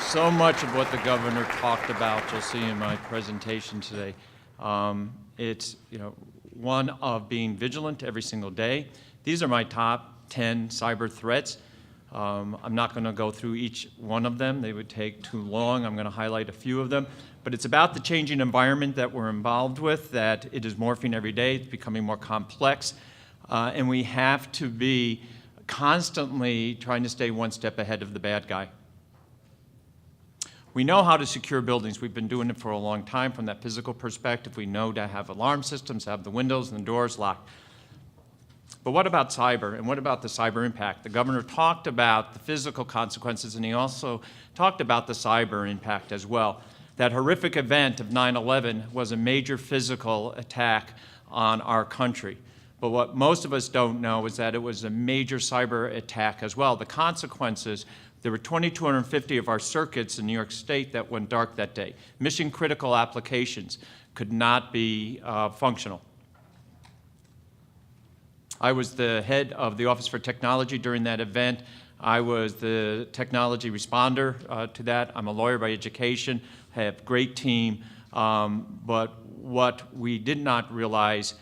So much of what the governor talked about, you'll see in my presentation today. It's one of being vigilant every single day. These are my top 10 cyber threats. I'm not going to go through each one of them. They would take too long. I'm going to highlight a few of them. But it's about the changing environment that we're involved with, that it is morphing every day. It's becoming more complex. And we have to be constantly trying to stay one step ahead of the bad guy. We know how to secure buildings. We've been doing it for a long time from that physical perspective. We know to have alarm systems, have the windows and the doors locked. But what about cyber, and what about the cyber impact? The governor talked about the physical consequences, and he also talked about the cyber impact as well. That horrific event of 9/11 was a major physical attack on our country. But what most of us don't know is that it was a major cyber attack as well. The consequences, there were 2,250 of our circuits in New York State that went dark that day. Mission-critical applications could not be functional. I was the head of the Office for Technology during that event. I was the technology responder to that. I'm a lawyer by education, have a great team. But what we did not realize,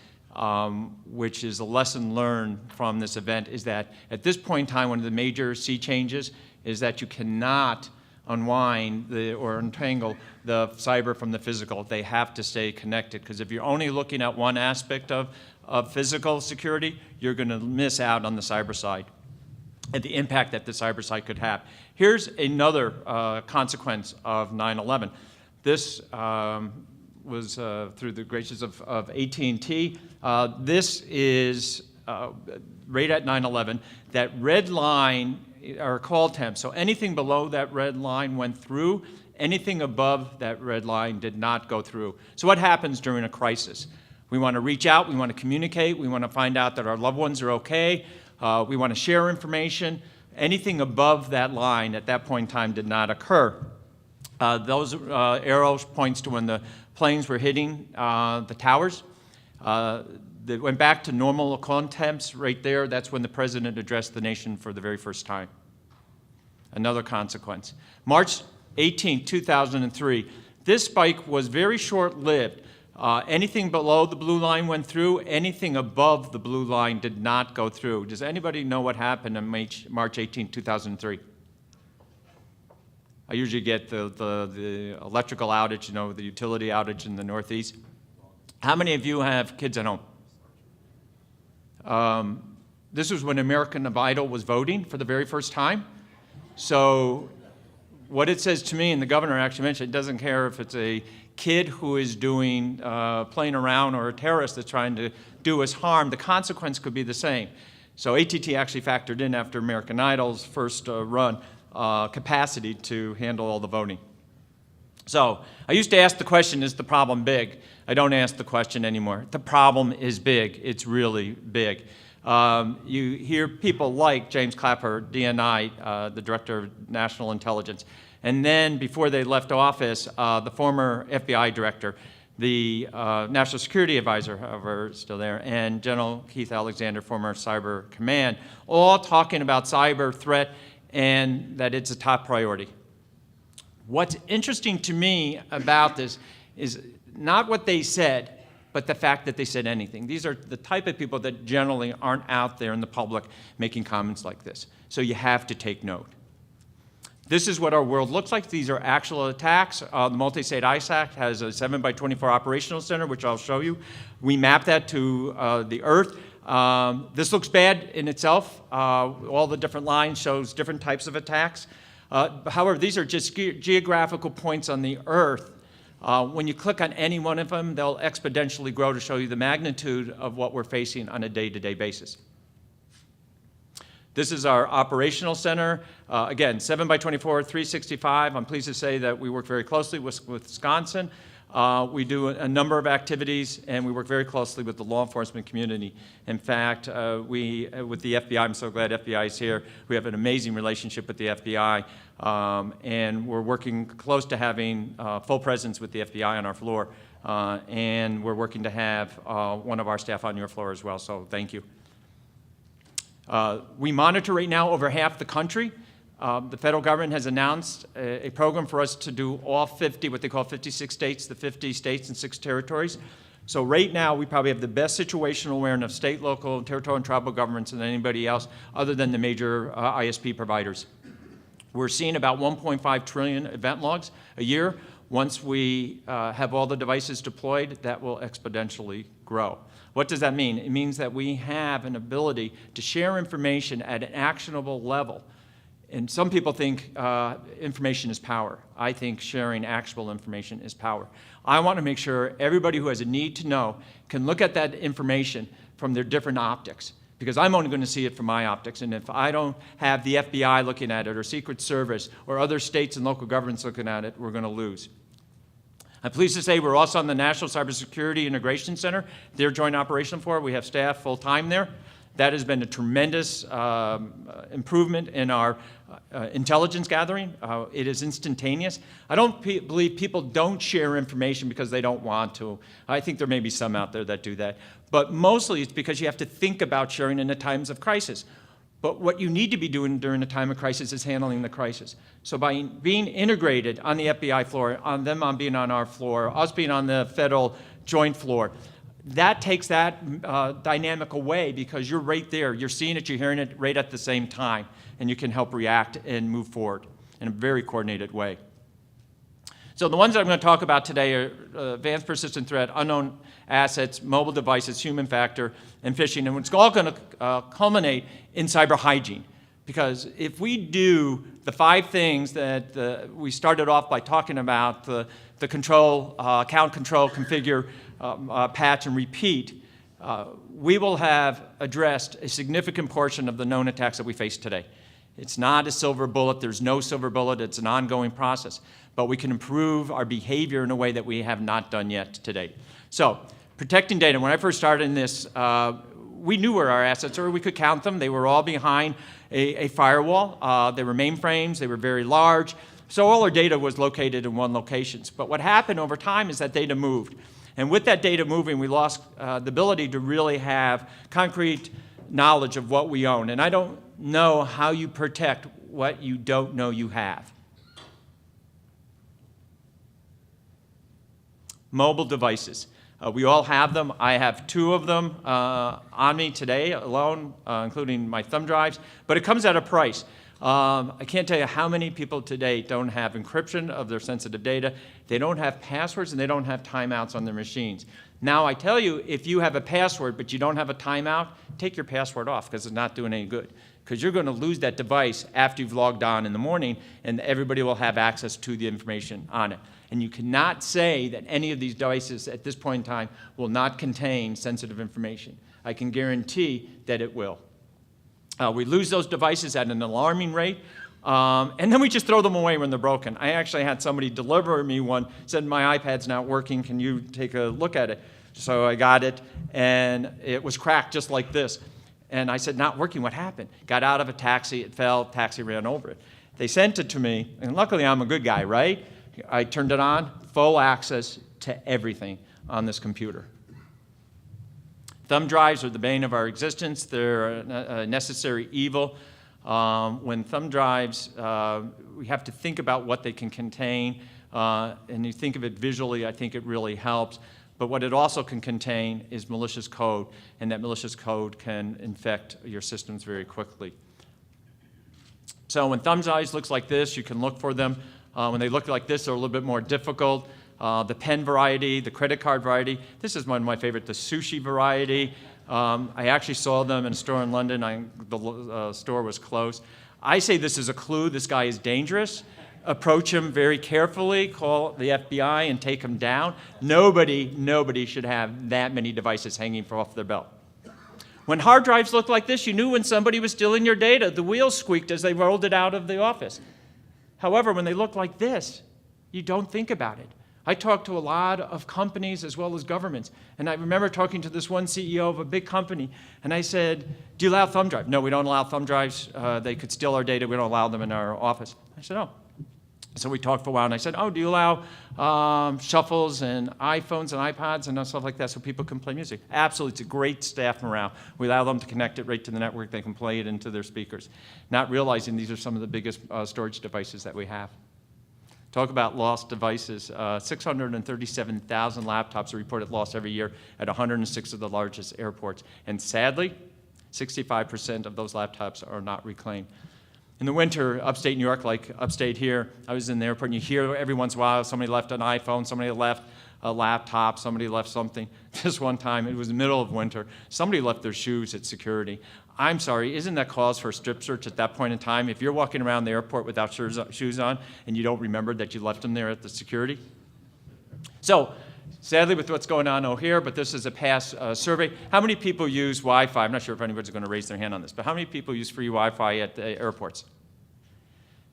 which is a lesson learned from this event, is that at this point in time, one of the major sea changes is that you cannot unwind or untangle the cyber from the physical. They have to stay connected, because if you're only looking at one aspect of physical security, you're going to miss out on the cyber side and the impact that the cyber side could have. Here's another consequence of 9/11. This was through the graces of AT&T. This is right at 9/11. That red line are call temps. So anything below that red line went through. Anything above that red line did not go through. So what happens during a crisis? We want to reach out. We want to communicate. We want to find out that our loved ones are okay. We want to share information. Anything above that line at that point in time did not occur. Those arrows points to when the planes were hitting the towers. They went back to normal call temps right there. That's when the president addressed the nation for the very first time. Another consequence. March 18, 2003. This spike was very short-lived. Anything below the blue line went through. Anything above the blue line did not go through. Does anybody know what happened on March 18, 2003? I usually get the electrical outage, the utility outage in the Northeast. How many of you have kids at home? This was when American Idol was voting for the very first time. So what it says to me, and the governor actually mentioned, it doesn't care if it's a kid who is playing around or a terrorist that's trying to do us harm, the consequence could be the same. So AT&T actually factored in after American Idol's first run capacity to handle all the voting. So I used to ask the question, is the problem big? I don't ask the question anymore. The problem is big. It's really big. You hear people like James Clapper, DNI, the Director of National Intelligence, and then before they left office, the former FBI Director, the National Security Advisor, however, still there, and General Keith Alexander, former Cyber Command, all talking about cyber threat and that it's a top priority. What's interesting to me about this is not what they said, but the fact that they said anything. These are the type of people that generally aren't out there in the public making comments like this. So you have to take note. This is what our world looks like. These are actual attacks. The Multi-State ISAC has a 7x24 operational center, which I'll show you. We map that to the Earth. This looks bad in itself. All the different lines shows different types of attacks. However, these are just geographical points on the Earth. When you click on any one of them, they'll exponentially grow to show you the magnitude of what we're facing on a day-to-day basis. This is our operational center. Again, 7x24, 365. I'm pleased to say that we work very closely with Wisconsin. We do a number of activities, and we work very closely with the law enforcement community. In fact, with the FBI, I'm so glad FBI is here. We have an amazing relationship with the FBI, and we're working close to having full presence with the FBI on our floor, and we're working to have one of our staff on your floor as well, so thank you. We monitor right now over half the country. The federal government has announced a program for us to do all 50, what they call 56 states, the 50 states and 6 territories. So right now, we probably have the best situational awareness of state, local, territorial, and tribal governments than anybody else other than the major ISP providers. We're seeing about 1.5 trillion event logs a year. Once we have all the devices deployed, that will exponentially grow. What does that mean? It means that we have an ability to share information at an actionable level. And some people think information is power. I think sharing actionable information is power. I want to make sure everybody who has a need to know can look at that information from their different optics, because I'm only going to see it from my optics. And if I don't have the FBI looking at it, or Secret Service, or other states and local governments looking at it, we're going to lose. I'm pleased to say we're also on the National Cybersecurity Integration Center. They're joint operational for it. We have staff full-time there. That has been a tremendous improvement in our intelligence gathering. It is instantaneous. I don't believe people don't share information because they don't want to. I think there may be some out there that do that. But mostly it's because you have to think about sharing in the times of crisis. But what you need to be doing during a time of crisis is handling the crisis. So by being integrated on the FBI floor, on them on being on our floor, us being on the federal joint floor, that takes that dynamic away, because you're right there. You're seeing it, you're hearing it right at the same time, and you can help react and move forward in a very coordinated way. So the ones that I'm going to talk about today are advanced persistent threat, unknown assets, mobile devices, human factor, and phishing. And it's all going to culminate in cyber hygiene. Because if we do the 5 things that we started off by talking about, the control, account control, configure, patch, and repeat, we will have addressed a significant portion of the known attacks that we face today. It's not a silver bullet. There's no silver bullet. It's an ongoing process. But we can improve our behavior in a way that we have not done yet to date. So, protecting data. When I first started in this, we knew where our assets were. We could count them. They were all behind a firewall. They were mainframes. They were very large. So all our data was located in one location. But what happened over time is that data moved. And with that data moving, we lost the ability to really have concrete knowledge of what we own. And I don't know how you protect what you don't know you have. Mobile devices. We all have them. I have 2 of them on me today alone, including my thumb drives. But it comes at a price. I can't tell you how many people today don't have encryption of their sensitive data. They don't have passwords, and they don't have timeouts on their machines. Now, I tell you, if you have a password but you don't have a timeout, take your password off, because it's not doing any good. Because you're going to lose that device after you've logged on in the morning, and everybody will have access to the information on it. And you cannot say that any of these devices at this point in time will not contain sensitive information. I can guarantee that it will. We lose those devices at an alarming rate, and then we just throw them away when they're broken. I actually had somebody deliver me one, said, my iPad's not working, can you take a look at it? So I got it, and it was cracked just like this. And I said, not working, what happened? Got out of a taxi, it fell, taxi ran over it. They sent it to me, and luckily I'm a good guy, right? I turned it on, full access to everything on this computer. Thumb drives are the bane of our existence. They're a necessary evil. When thumb drives, we have to think about what they can contain, and you think of it visually, I think it really helps. But what it also can contain is malicious code, and that malicious code can infect your systems very quickly. So when thumb drives looks like this, you can look for them. When they look like this, they're a little bit more difficult. The pen variety, the credit card variety. This is one of my favorite, the sushi variety. I actually saw them in a store in London. The store was closed. I say this is a clue. This guy is dangerous. Approach him very carefully. Call the FBI and take him down. Nobody should have that many devices hanging off their belt. When hard drives looked like this, you knew when somebody was stealing your data. The wheels squeaked as they rolled it out of the office. However, when they look like this, you don't think about it. I talked to a lot of companies as well as governments, and I remember talking to this one CEO of a big company, and I said, do you allow thumb drives? No, we don't allow thumb drives. They could steal our data. We don't allow them in our office. I said, oh. So we talked for a while, and I said, oh, do you allow shuffles and iPhones and iPods and stuff like that so people can play music? Absolutely. It's a great staff morale. We allow them to connect it right to the network. They can play it into their speakers, not realizing these are some of the biggest storage devices that we have. Talk about lost devices. 637,000 laptops are reported lost every year at 106 of the largest airports. And sadly, 65% of those laptops are not reclaimed. In the winter, upstate New York, like upstate here, I was in the airport, and you hear every once in a while somebody left an iPhone, somebody left a laptop, somebody left something. This one time, it was the middle of winter, somebody left their shoes at security. I'm sorry, isn't that cause for a strip search at that point in time? If you're walking around the airport without shoes on and you don't remember that you left them there at the security? So, sadly, with what's going on over here, but this is a past survey. How many people use Wi-Fi? I'm not sure if anybody's going to raise their hand on this, but how many people use free Wi-Fi at the airports?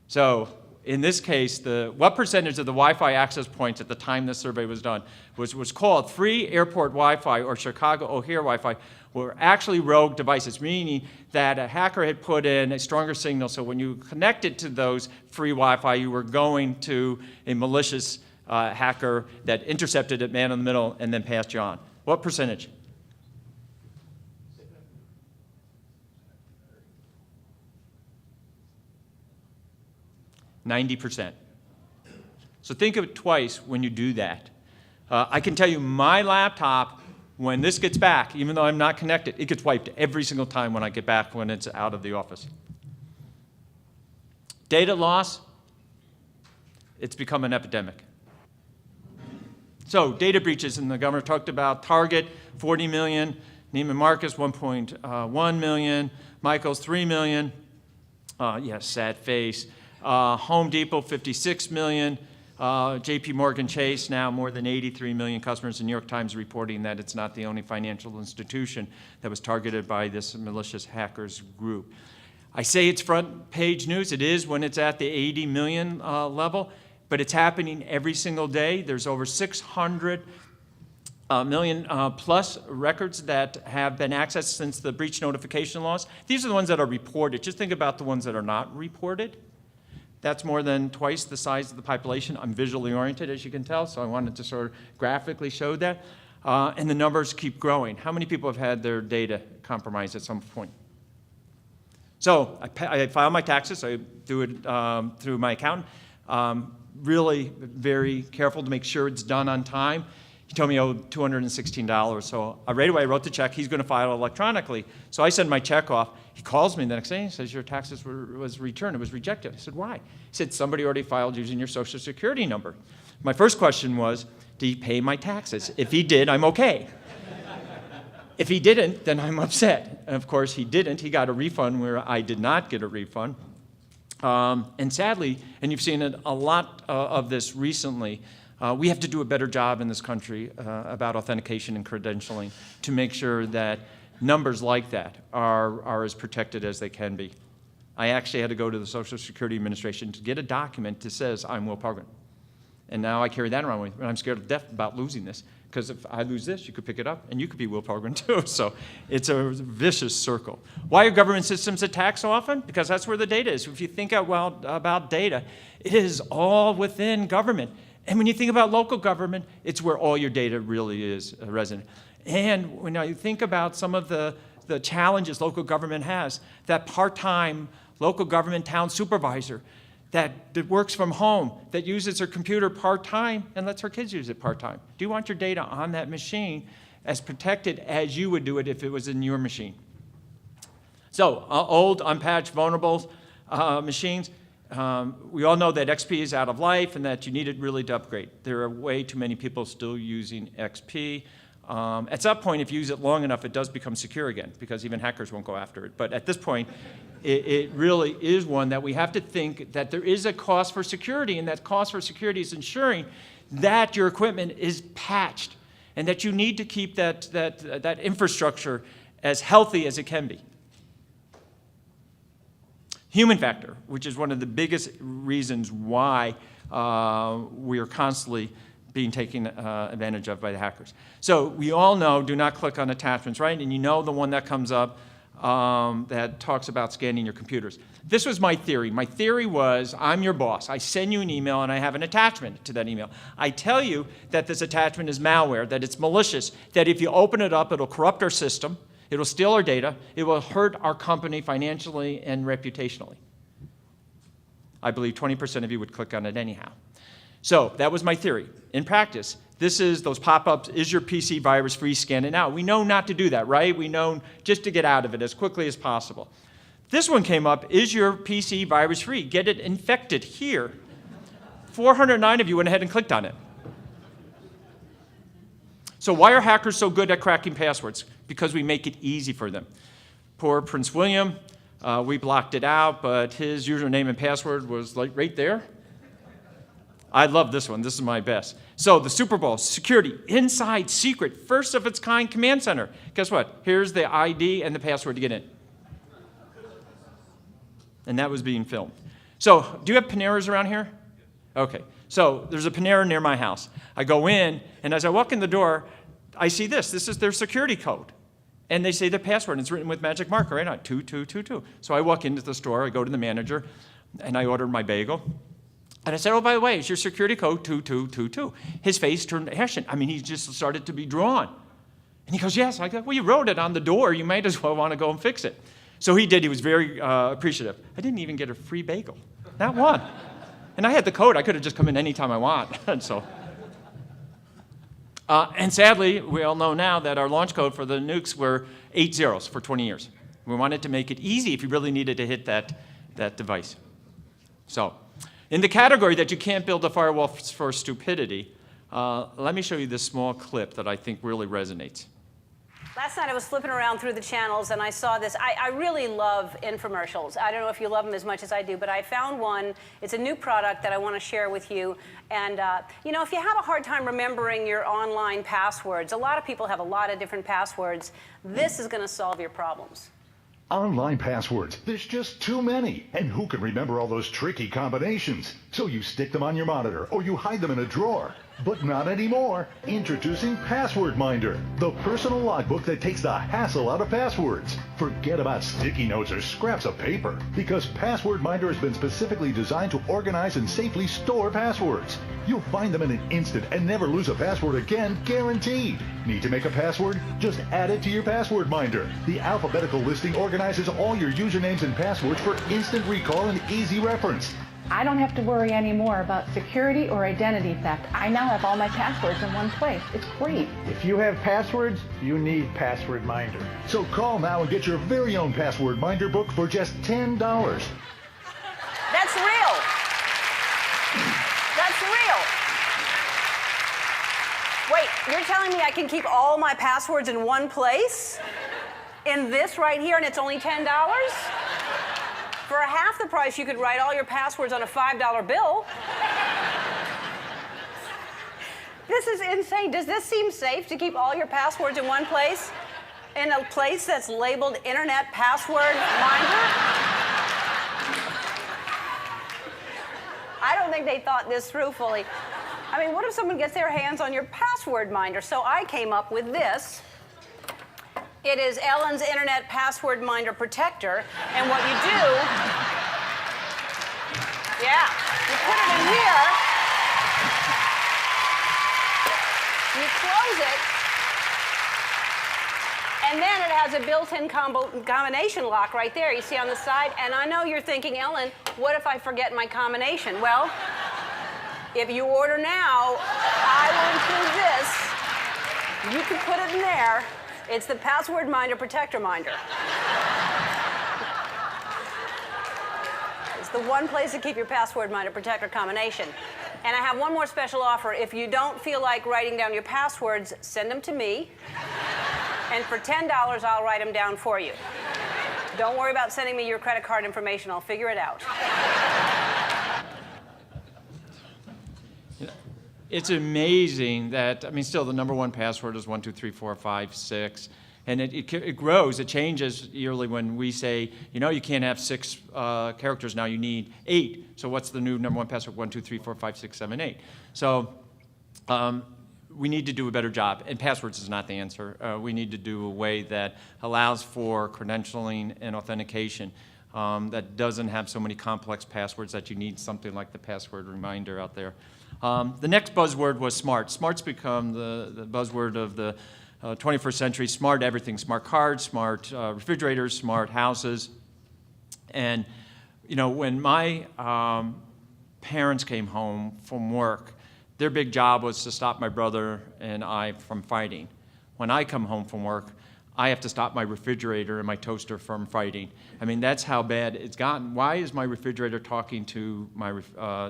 So, in this case, what percentage of the Wi-Fi access points at the time this survey was done was called free airport Wi-Fi or Chicago O'Hare Wi-Fi were actually rogue devices, meaning that a hacker had put in a stronger signal, so when you connected to those free Wi-Fi, you were going to a malicious hacker that intercepted it, man in the middle, and then passed you on. What percentage? 90%. So think of it twice when you do that. I can tell you my laptop, when this gets back, even though I'm not connected, it gets wiped every single time when I get back when it's out of the office. Data loss, it's become an epidemic. So data breaches, and the governor talked about Target, 40 million, Neiman Marcus, 1.1 million, Michael's, 3 million, yes, sad face. Home Depot, 56 million. JP Morgan Chase, now more than 83 million customers. The New York Times reporting that it's not the only financial institution that was targeted by this malicious hackers group. I say it's front page news. It is when it's at the 80 million level, but it's happening every single day. There's over 600 million plus records that have been accessed since the breach notification laws. These are the ones that are reported. Just think about the ones that are not reported. That's more than twice the size of the population. I'm visually oriented, as you can tell, so I wanted to sort of graphically show that. And the numbers keep growing. How many people have had their data compromised at some point? So I file my taxes. I do it through my accountant. Really very careful to make sure it's done on time. He told me I owed $216. So right away I wrote the check. He's going to file it electronically. So I send my check off. He calls me the next day and says, your taxes was returned. It was rejected. I said, why? He said, somebody already filed using your Social Security number. My first question was, did he pay my taxes? If he did, I'm okay. If he didn't, then I'm upset. And of course, he didn't. He got a refund where I did not get a refund. And sadly, and you've seen a lot of this recently, we have to do a better job in this country about authentication and credentialing to make sure that numbers like that are as protected as they can be. I actually had to go to the Social Security Administration to get a document that says I'm Will Pelgrin. And now I carry that around with me, and I'm scared to death about losing this, because if I lose this, you could pick it up, and you could be Will Pelgrin too. So it's a vicious circle. Why are government systems attacked so often? Because that's where the data is. If you think out well about data, it is all within government. And when you think about local government, it's where all your data really is resident. And when you think about some of the challenges local government has, that part-time local government town supervisor that works from home, that uses her computer part-time and lets her kids use it part-time. Do you want your data on that machine as protected as you would do it if it was in your machine? So, old, unpatched, vulnerable machines. We all know that XP is out of life and that you need it really to upgrade. There are way too many people still using XP. At some point, if you use it long enough, it does become secure again, because even hackers won't go after it. But at this point, it really is one that we have to think that there is a cost for security, and that cost for security is ensuring that your equipment is patched and that you need to keep that infrastructure as healthy as it can be. Human factor, which is one of the biggest reasons why we are constantly being taken advantage of by the hackers. So we all know, do not click on attachments, right? And you know the one that comes up that talks about scanning your computers. This was my theory. My theory was, I'm your boss. I send you an email and I have an attachment to that email. I tell you that this attachment is malware, that it's malicious, that if you open it up, it'll corrupt our system, it'll steal our data, it will hurt our company financially and reputationally. I believe 20% of you would click on it anyhow. So that was my theory. In practice, this is those pop-ups, is your PC virus-free, scan it out. We know not to do that, right? We know just to get out of it as quickly as possible. This one came up, is your PC virus-free? Get it infected here. 409 of you went ahead and clicked on it. So why are hackers so good at cracking passwords? Because we make it easy for them. Poor Prince William, we blocked it out, but his username and password was like right there. I love this one. This is my best. So the Super Bowl, security, inside, secret, first of its kind command center. Guess what? Here's the ID and the password to get in. And that was being filmed. So do you have Paneras around here? Okay. So there's a Panera near my house. I go in, and as I walk in the door, I see this. This is their security code. And they say their password, and it's written with magic marker right on it, 2222. So I walk into the store, I go to the manager, and I order my bagel. And I said, oh, by the way, it's your security code 2222. His face turned ashen. I mean, he just started to be drawn. And he goes, yes. I go, well, you wrote it on the door. You might as well want to go and fix it. So he did. He was very appreciative. I didn't even get a free bagel. Not one. And I had the code. I could have just come in anytime I want. And so, and sadly, we all know now that our launch code for the nukes were 8 zeros for 20 years. We wanted to make it easy if you really needed to hit that device. So, in the category that you can't build a firewall for stupidity, let me show you this small clip that I think really resonates. Last night I was flipping around through the channels and I saw this. I really love infomercials. I don't know if you love them as much as I do, but I found one. It's a new product that I want to share with you. And you know, if you have a hard time remembering your online passwords, a lot of people have a lot of different passwords. This is going to solve your problems. Online passwords, there's just too many. And who can remember all those tricky combinations? So you stick them on your monitor or you hide them in a drawer. But not anymore. Introducing Password Minder, the personal logbook that takes the hassle out of passwords. Forget about sticky notes or scraps of paper, because Password Minder has been specifically designed to organize and safely store passwords. You'll find them in an instant and never lose a password again, guaranteed. Need to make a password? Just add it to your Password Minder. The alphabetical listing organizes all your usernames and passwords for instant recall and easy reference. I don't have to worry anymore about security or identity theft. I now have all my passwords in one place. It's great. If you have passwords, you need Password Minder. So call now and get your very own Password Minder book for just $10. That's real. That's real. Wait, you're telling me I can keep all my passwords in one place? In this right here, and it's only $10? For half the price, you could write all your passwords on a $5 bill. This is insane. Does this seem safe to keep all your passwords in one place? In a place that's labeled Internet Password Minder? I don't think they thought this through fully. I mean, what if someone gets their hands on your Password Minder? So I came up with this. It is Ellen's Internet Password Minder Protector, and what you do, yeah, you put it in here, you close it, and then it has a built-in combination lock right there, you see on the side, and I know you're thinking, Ellen, what if I forget my combination? Well, if you order now, I will include this. You can put it in there. It's the Password Minder Protector Minder. It's the one place to keep your Password Minder Protector combination. And I have one more special offer. If you don't feel like writing down your passwords, send them to me. And for $10, I'll write them down for you. Don't worry about sending me your credit card information. I'll figure it out. It's amazing that, I mean, still the number one password is 1, 2, 3, 4, 5, 6. And it grows, it changes yearly when we say, you know, you can't have 6 characters now, you need 8. So what's the new number one password? 1, 2, 3, 4, 5, 6, 7, 8. So we need to do a better job, and passwords is not the answer. We need to do a way that allows for credentialing and authentication that doesn't have so many complex passwords that you need something like the password reminder out there. The next buzzword was smart. Smart's become the buzzword of the 21st century. Smart everything, smart cards, smart refrigerators, smart houses. And you know, when my parents came home from work, their big job was to stop my brother and I from fighting. When I come home from work, I have to stop my refrigerator and my toaster from fighting. I mean, that's how bad it's gotten. Why is my refrigerator talking to my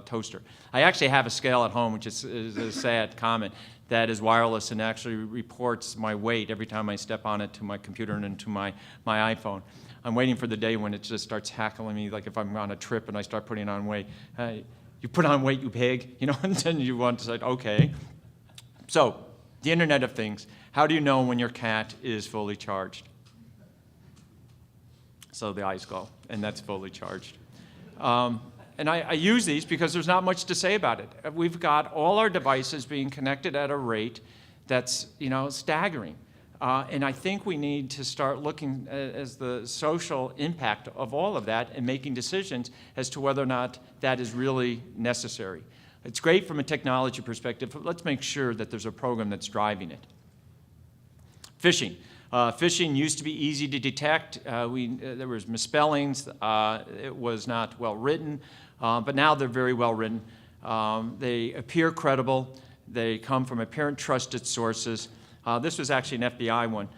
toaster? I actually have a scale at home, which is a sad comment, that is wireless and actually reports my weight every time I step on it to my computer and into my iPhone. I'm waiting for the day when it just starts hackling me, like if I'm on a trip and I start putting on weight. You put on weight, you pig, you know, and then you want to say, okay. So, the Internet of Things. How do you know when your cat is fully charged? So the eyes go, and that's fully charged. And I use these because there's not much to say about it. We've got all our devices being connected at a rate that's, you know, staggering. And I think we need to start looking as the social impact of all of that and making decisions as to whether or not that is really necessary. It's great from a technology perspective, but let's make sure that there's a program that's driving it. Phishing. Phishing used to be easy to detect. There was misspellings. It was not well written, but now they're very well written. They appear credible. They come from apparent trusted sources. This was actually an FBI one,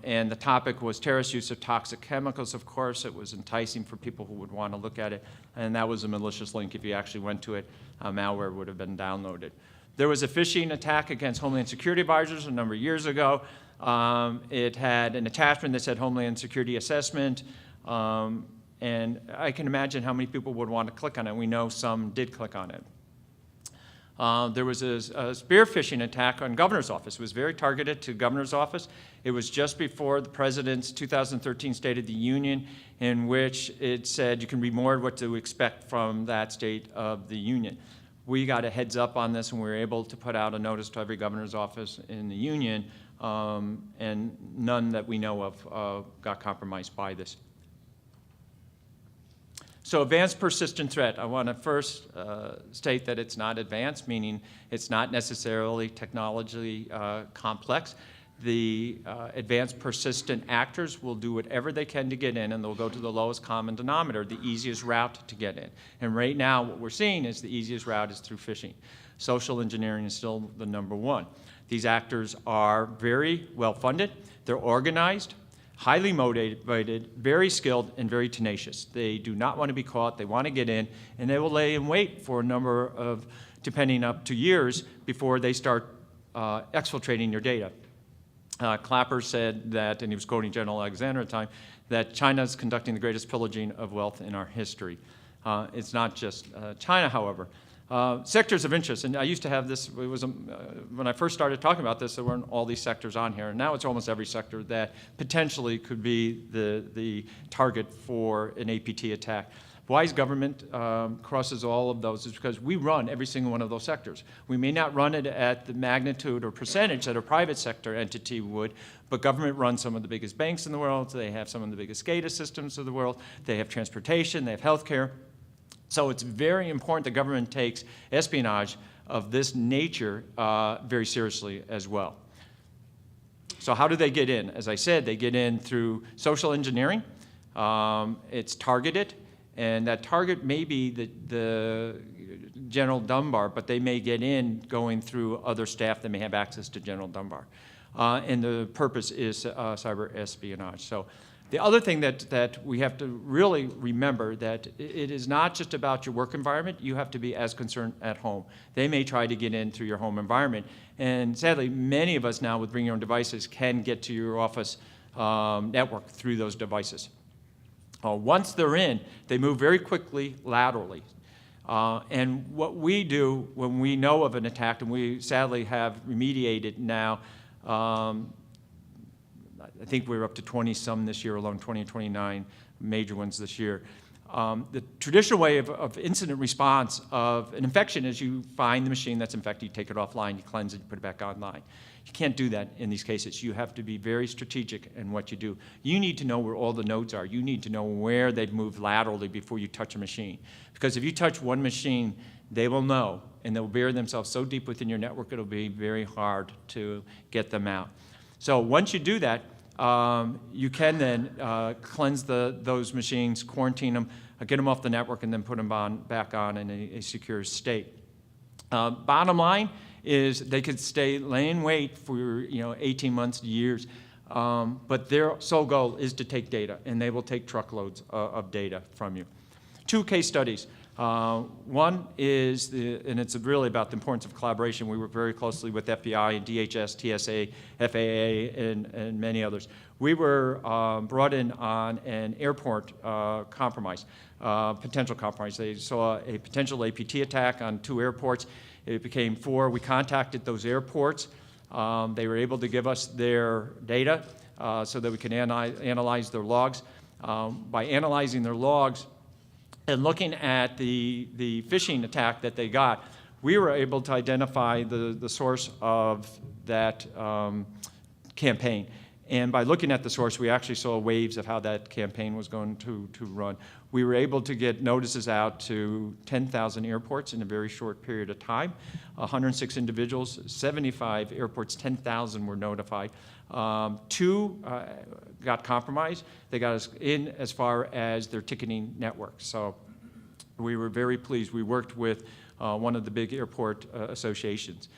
and the topic was terrorist use of toxic chemicals, of course. It was enticing for people who would want to look at it, and that was a malicious link. If you actually went to it, malware would have been downloaded. There was a phishing attack against Homeland Security advisors a number of years ago. It had an attachment that said Homeland Security Assessment, and I can imagine how many people would want to click on it. We know some did click on it. There was a spear phishing attack on governor's office. It was very targeted to governor's office. It was just before the president's 2013 State of the Union, in which it said you can read more what to expect from that State of the Union. We got a heads up on this, and we were able to put out a notice to every governor's office in the union, and none that we know of got compromised by this. So advanced persistent threat, I want to first state that it's not advanced, meaning it's not necessarily technologically complex. The advanced persistent actors will do whatever they can to get in, and they'll go to the lowest common denominator, the easiest route to get in. And right now what we're seeing is the easiest route is through phishing. Social engineering is still the number one. These actors are very well funded, they're organized, highly motivated, very skilled, and very tenacious. They do not want to be caught. They want to get in, and they will lay in wait for a number of, depending up to years, before they start exfiltrating your data. Clapper said that, and he was quoting General Alexander at the time, that China is conducting the greatest pillaging of wealth in our history. It's not just China, however. Sectors of interest, and I used to have this, it was when I first started talking about this, there weren't all these sectors on here, and now it's almost every sector that potentially could be the target for an APT attack. Why is government crosses all of those is because we run every single one of those sectors. We may not run it at the magnitude or percentage that a private sector entity would, but government runs some of the biggest banks in the world, they have some of the biggest SCADA systems of the world, they have transportation, they have healthcare. So it's very important that government takes espionage of this nature very seriously as well. So how do they get in? As I said, they get in through social engineering. It's targeted, and that target may be the General Dunbar, but they may get in going through other staff that may have access to General Dunbar. And the purpose is cyber espionage. So the other thing that we have to really remember that it is not just about your work environment. You have to be as concerned at home. They may try to get in through your home environment. And sadly, many of us now with bring your own devices can get to your office network through those devices. Once they're in, they move very quickly laterally. And what we do when we know of an attack, and we sadly have remediated now, I think we're up to 20-some this year alone, 20 and 29 major ones this year. The traditional way of incident response of an infection is you find the machine that's infected, you take it offline, you cleanse it, you put it back online. You can't do that in these cases. You have to be very strategic in what you do. You need to know where all the nodes are. You need to know where they've moved laterally before you touch a machine. Because if you touch one machine, they will know, and they'll bury themselves so deep within your network, it'll be very hard to get them out. So once you do that, you can then cleanse those machines, quarantine them, get them off the network, and then put them back on in a secure state. Bottom line is they could stay laying wait for 18 months to years, but their sole goal is to take data, and they will take truckloads of data from you. 2 case studies. One is, and it's really about the importance of collaboration. We work very closely with FBI and DHS, TSA, FAA, and many others. We were brought in on an airport compromise, potential compromise. They saw a potential APT attack on 2 airports. It became 4. We contacted those airports. They were able to give us their data so that we can analyze their logs. By analyzing their logs, and looking at the phishing attack that they got, we were able to identify the source of that campaign. And by looking at the source, we actually saw waves of how that campaign was going to run. We were able to get notices out to 10,000 airports in a very short period of time. 106 individuals, 75 airports, 10,000 were notified. 2 got compromised. They got us in as far as their ticketing network. So we were very pleased. We worked with one of the big airport associations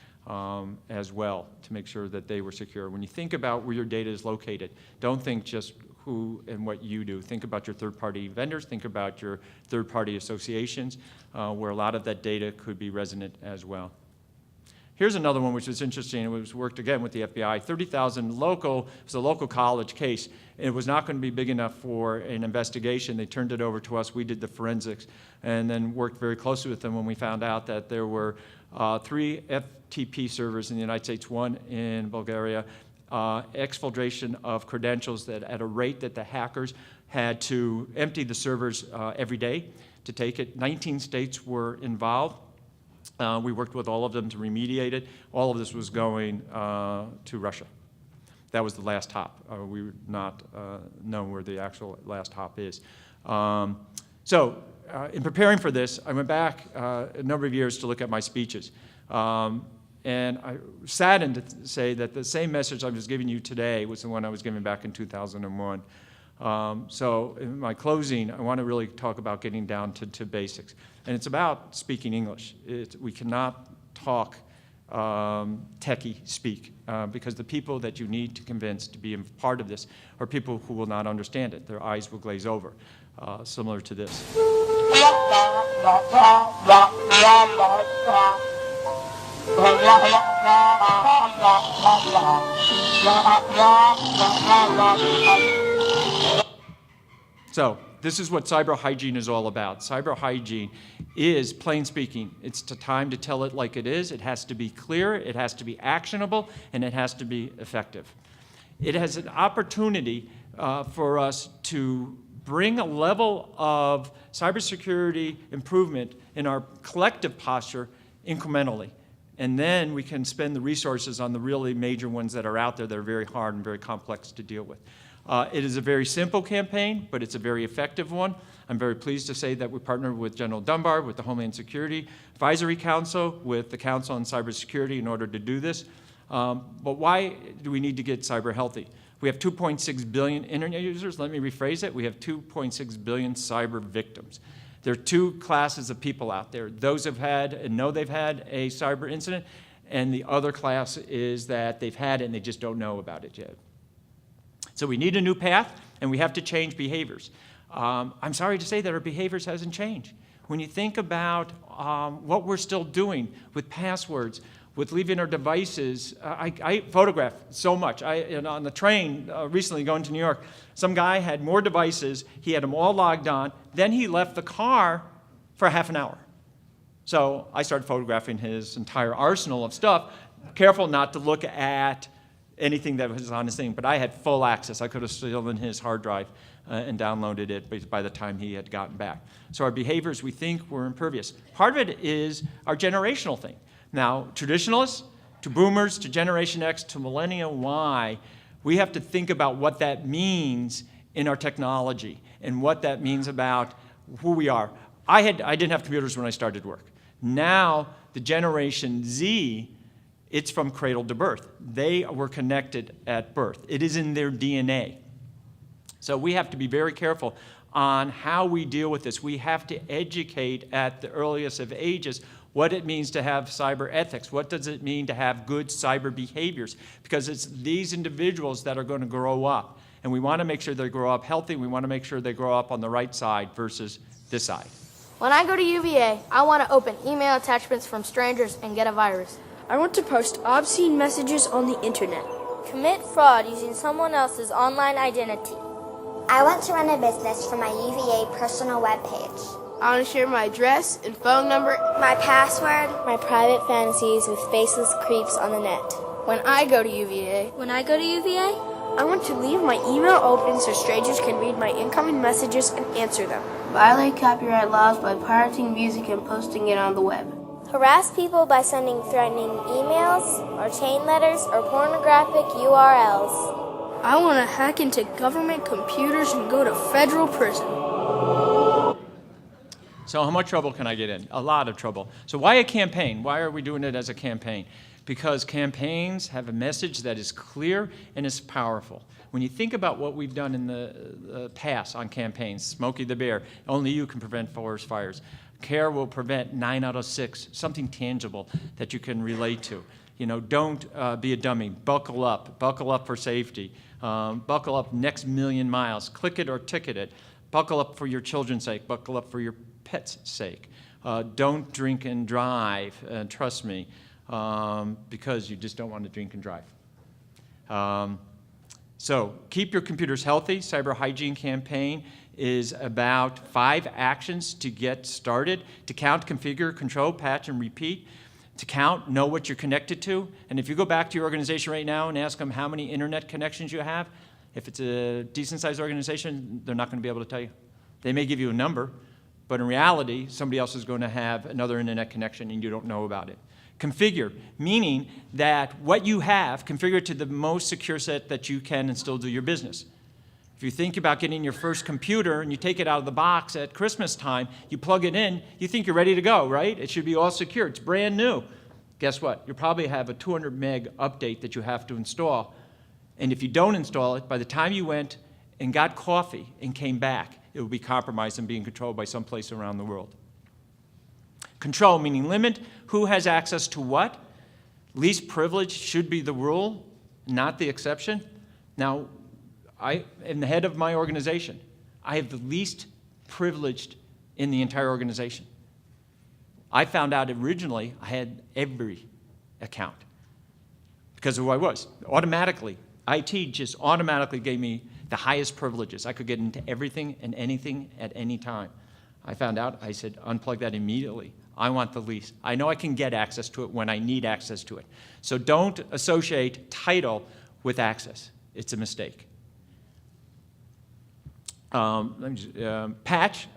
as well to make sure that they were secure. When you think about where your data is located, don't think just who and what you do. Think about your third-party vendors. Think about your third-party associations, where a lot of that data could be resonant as well. Here's another one which is interesting. It was worked again with the FBI. 30,000 local, it was a local college case. It was not going to be big enough for an investigation. They turned it over to us. We did the forensics and then worked very closely with them when we found out that there were 3 FTP servers in the United States, 1 in Bulgaria, exfiltration of credentials that at a rate that the hackers had to empty the servers every day to take it. 19 states were involved. We worked with all of them to remediate it. All of this was going to Russia. That was the last hop. We would not know where the actual last hop is. In preparing for this, I went back a number of years to look at my speeches. And I saddened to say that the same message I was giving you today was the one I was giving back in 2001. So in my closing, I want to really talk about getting down to basics. And it's about speaking English. We cannot talk techie speak because the people that you need to convince to be a part of this are people who will not understand it. Their eyes will glaze over, similar to this. So this is what cyber hygiene is all about. Cyber hygiene is plain speaking. It's the time to tell it like it is. It has to be clear, it has to be actionable, and it has to be effective. It has an opportunity for us to bring a level of cybersecurity improvement in our collective posture incrementally. And then we can spend the resources on the really major ones that are out there that are very hard and very complex to deal with. It is a very simple campaign, but it's a very effective one. I'm very pleased to say that we partnered with General Dunbar, with the Homeland Security Advisory Council, with the Council on Cybersecurity in order to do this. But why do we need to get cyber healthy? We have 2.6 billion internet users. Let me rephrase it. We have 2.6 billion cyber victims. There are 2 classes of people out there. Those who've had and know they've had a cyber incident, and the other class is that they've had it and they just don't know about it yet. So we need a new path, and we have to change behaviors. I'm sorry to say that our behaviors hasn't changed. When you think about what we're still doing with passwords, with leaving our devices, I photograph so much. On the train recently going to New York, some guy had more devices. He had them all logged on. Then he left the car for half an hour. So I started photographing his entire arsenal of stuff, careful not to look at anything that was on his thing, but I had full access. I could have stolen his hard drive and downloaded it by the time he had gotten back. So our behaviors, we think, were impervious. Part of it is our generational thing. Now, traditionalists, to boomers, to Generation X, to Millennial Y, we have to think about what that means in our technology and what that means about who we are. I didn't have computers when I started work. Now, the Generation Z, it's from cradle to birth. They were connected at birth. It is in their DNA. So we have to be very careful on how we deal with this. We have to educate at the earliest of ages what it means to have cyber ethics. What does it mean to have good cyber behaviors? Because it's these individuals that are going to grow up. And we want to make sure they grow up healthy. We want to make sure they grow up on the right side versus this side. When I go to UVA, I want to open email attachments from strangers and get a virus. I want to post obscene messages on the internet. Commit fraud using someone else's online identity. I want to run a business from my UVA personal webpage. I want to share my address and phone number, my password, my private fantasies with faceless creeps on the net. When I go to UVA, I want to leave my email open so strangers can read my incoming messages and answer them. Violate copyright laws by pirating music and posting it on the web. Harass people by sending threatening emails or chain letters or pornographic URLs. I want to hack into government computers and go to federal prison. So how much trouble can I get in? A lot of trouble. So why a campaign? Why are we doing it as a campaign? Because campaigns have a message that is clear and is powerful. When you think about what we've done in the past on campaigns, Smokey the Bear, only you can prevent forest fires. CARE will prevent 9 out of 6, something tangible that you can relate to. You know, don't be a dummy. Buckle up for safety. Buckle up next million miles. Click it or ticket it. Buckle up for your children's sake. Buckle up for your pet's sake. Don't drink and drive, trust me, because you just don't want to drink and drive. So keep your computers healthy. Cyber Hygiene Campaign is about 5 actions to get started: to count, configure, control, patch, and repeat. To count, know what you're connected to. And if you go back to your organization right now and ask them how many internet connections you have, if it's a decent-sized organization, they're not going to be able to tell you. They may give you a number, but in reality, somebody else is going to have another internet connection and you don't know about it. Configure, meaning that what you have, configure it to the most secure set that you can and still do your business. If you think about getting your first computer and you take it out of the box at Christmas time, you plug it in, you think you're ready to go, right? It should be all secure. It's brand new. Guess what? You probably have a 200 meg update that you have to install. And if you don't install it, by the time you went and got coffee and came back, it will be compromised and being controlled by some place around the world. Control, meaning limit who has access to what. Least privilege should be the rule, not the exception. Now, I am the head of my organization. I have the least privileged in the entire organization. I found out originally I had every account because of who I was. Automatically, IT just automatically gave me the highest privileges. I could get into everything and anything at any time. I found out, I said, unplug that immediately. I want the least. I know I can get access to it when I need access to it. So don't associate title with access. It's a mistake. Patch,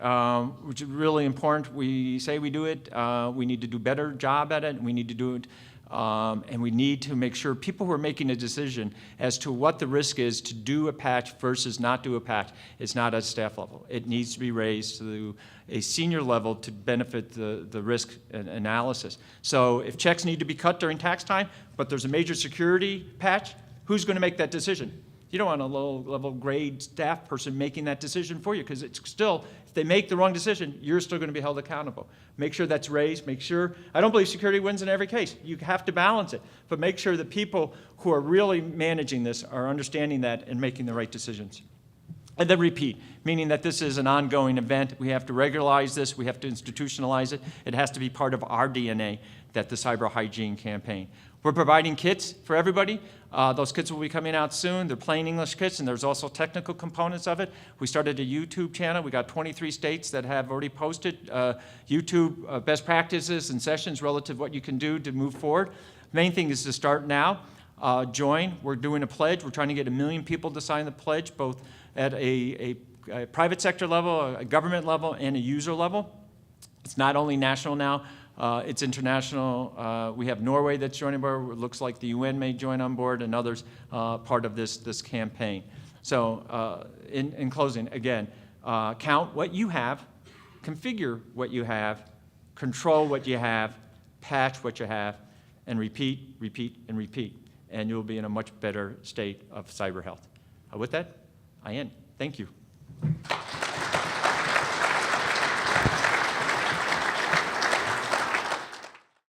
which is really important. We say we do it. We need to do a better job at it. We need to do it. And we need to make sure people who are making a decision as to what the risk is to do a patch versus not do a patch is not at staff level. It needs to be raised to a senior level to benefit the risk analysis. So if checks need to be cut during tax time, but there's a major security patch, who's going to make that decision? You don't want a low-level grade staff person making that decision for you, because it's still, if they make the wrong decision, you're still going to be held accountable. Make sure that's raised. Make sure, I don't believe security wins in every case. You have to balance it. But make sure that people who are really managing this are understanding that and making the right decisions. And then repeat, meaning that this is an ongoing event. We have to regularize this. We have to institutionalize it. It has to be part of our DNA, that the cyber hygiene campaign. We're providing kits for everybody. Those kits will be coming out soon. They're plain English kits, and there's also technical components of it. We started a YouTube channel. We got 23 states that have already posted YouTube best practices and sessions relative to what you can do to move forward. Main thing is to start now. join. We're doing a pledge. We're trying to get 1 million people to sign the pledge, both at a private sector level, a government level, and a user level. It's not only national now, it's international. We have Norway that's joining board. It looks like the UN may join on board, and others part of this campaign. So in closing, again, count what you have, configure what you have, control what you have, patch what you have, and repeat, repeat, and repeat. And you'll be in a much better state of cyber health. With that, I end. Thank you.